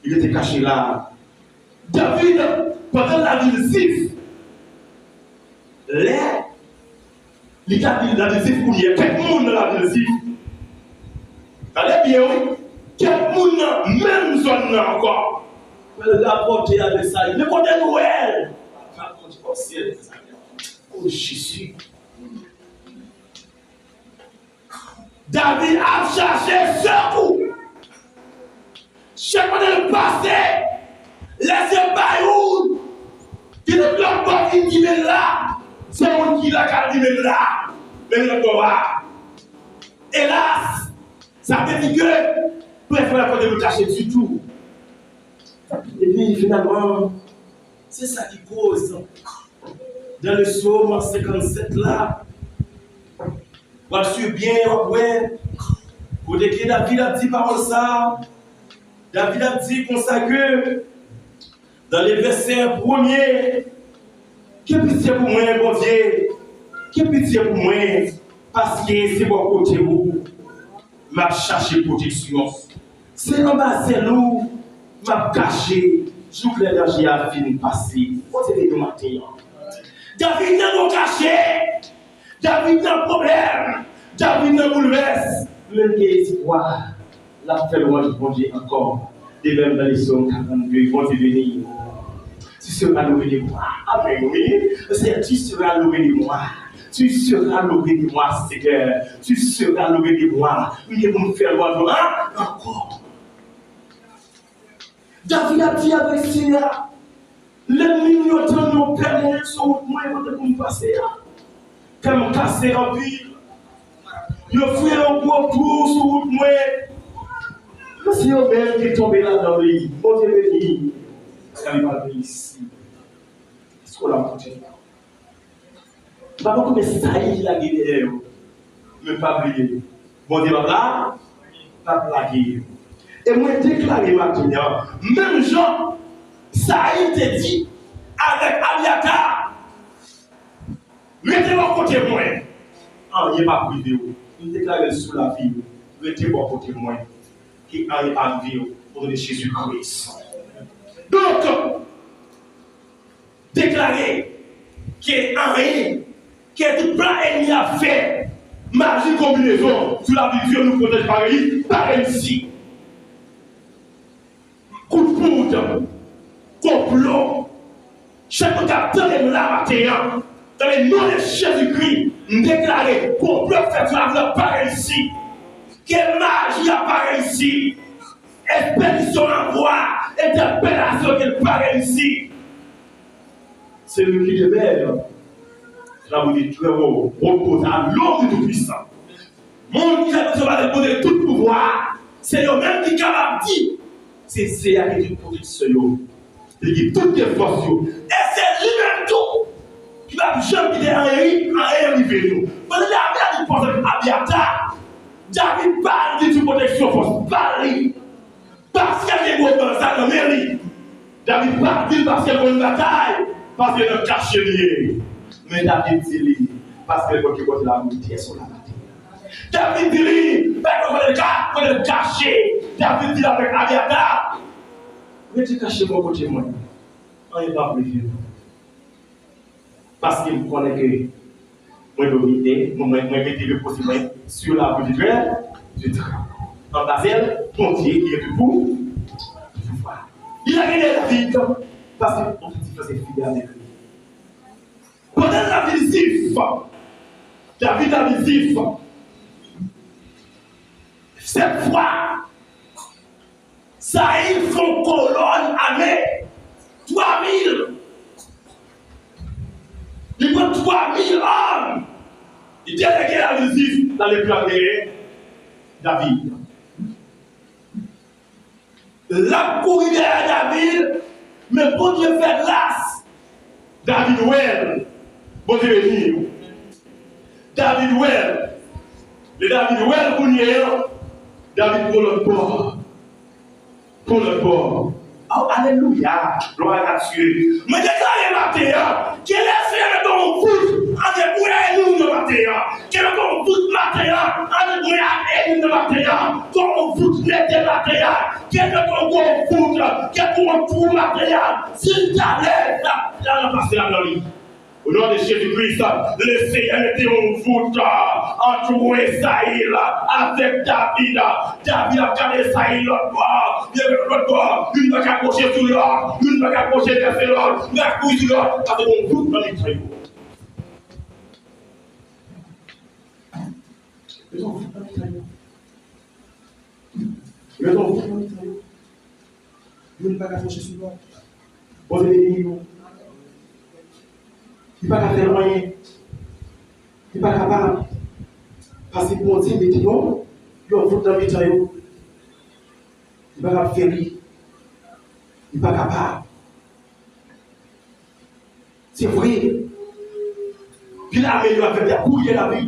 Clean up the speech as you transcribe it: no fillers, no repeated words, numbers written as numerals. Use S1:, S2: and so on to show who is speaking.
S1: Il était caché là. David, pendant la ville Ziph, la ville Ziph, où il y a quelques monde dans la ville Ziph. Allez bien, oui. Quelques monde dans même zone là encore. La porte avec ça. Le côté Noël. Oh Jésus. David a cherché secours. Chaque fois de le passé, laissez Bayoun. Qui ne bloque pas qui dit là. C'est on qui l'a dit là. Mais le Torah. Hélas, ça veut dire que préfère pas de le cacher du tout. Et puis finalement, c'est ça qui cause. Dans le psaume 57 là, on suit bien, ouais. Pour que David a dit parole ça, David a dit comme ça que dans les versets premiers, que pitié pour moi, bon Dieu, que pitié pour moi, parce que c'est mon côté où m'a cherché protection. C'est en bas, c'est nous, m'a caché, joue que l'énergie a fini de passer. Faut te le matin. David n'a pas caché, David n'a pas problème, David n'a pas bouleverse. Même qu'il y ait espoir, la fait loin de bon Dieu encore. De même dans les psaumes 42, ils vont devenir. Tu seras loué de moi. Amen, oui. C'est tu seras loué de moi. Tu seras loué de moi, Seigneur. Tu seras loué de moi. Oui, vous me faire loin de moi. Encore. David a dit avec Seigneur, l'ennemi nous entend nous permettre sur moi et vous me passer. Comme casser en ville. Je fais un gros tour sur moi. Si on même qui est tombé là dans le lit, bon Dieu me dit, ça n'est pas ici. Est-ce qu'on l'a monté? Pas beaucoup de ça, il a guéri, mais pas oublier. Bon Dieu va là, pas blaguer. Et moi, déclaré maintenant, même Jean, ça a été dit avec Abiatar. Mettez-moi côté moi. Ah, il n'est pas privé. Il déclare sous la vie. Mettez-moi côté moi. Qui arrive à vivre au nom de Jésus-Christ. Donc, déclarer qu'il y a rien, qu'il y a tout plein ennemi à faire, magie combinaison, sur la vie, Dieu nous protège par ici. Coup de poudre, complot, chaque capteur est là maintenant, dans le nom de Jésus-Christ, nous déclarer complot fait sur la vie par ici. Quelle magie apparaît ici? Expédition en voie, interpellation qui apparaît ici. C'est lui qui demeure. Là, vous dites, repose à l'homme du Tout-Puissant. Mon qui a besoin de poser tout pouvoir, c'est lui-même qui est capable de dire. C'est la qui protection. Il dit toutes les forces. Et c'est lui-même tout qui va jamais quitter un arrivé. Vous avez dit, pensez à Abiatar. David parle de protection force, parle. Parce qu'il y a des gros dans sa mairie. David parle parce qu'il y a une bataille, parce qu'il y a un cachelier. Mais David dit, parce qu'il y a la moitié sur la bataille. David dit, parce qu'il y a le caché. David dit avec Abiatar, mais tu caches mon côté moi. On n'est pas plus vieux. Parce qu'il connaît que moi, je mettais le possible sur la boue du train. En Basel, mon Dieu, qui est debout, il a gagné la vie parce qu'on faisait fidèle avec lui. Pendant la visite, David a visite. Cette fois, ça il faut colonne armée. 3000. Il faut 3000 hommes. Il délégué la visite dans les plans de David. La courir derrière David, mais pour Dieu fait grâce. David Well, bon Dieu venir. David Well, le David Well pour nous, David pour le bord. Pour le bord. Oh, alléluia, gloire à Dieu. Mais déclarez matin, qu'il est fait dans vous, avec vous et nous de matin, qu'il est dans vous matin, avec vous et nous de matin, comme vous êtes de matin, qu'il est dans vous, quel pour tout matériel, s'il t'allait, là, passer la gloire. Au nom de Jésus-Christ, le Seigneur était en voûte, entouré Saïl avec David. David a gardé Saïl l'autre bord, il y avait l'autre bord, une va accrocher sur l'autre, une va accrocher vers l'autre, une va accrocher sur l'autre, avec un voûte dans les traits. Ils ont voûte dans les traits. Ils ont voûte dans les traits. Une va accrocher sur l'autre. Vous avez des millions. Il n'est pas faire rien. Il n'est pas capable. Parce que mon Dieu, il dit non, il a voulu dans le métier. Il n'est pas capable de faire. Il n'est pas capable. C'est vrai. Puis là, il a fait la couille de la vie.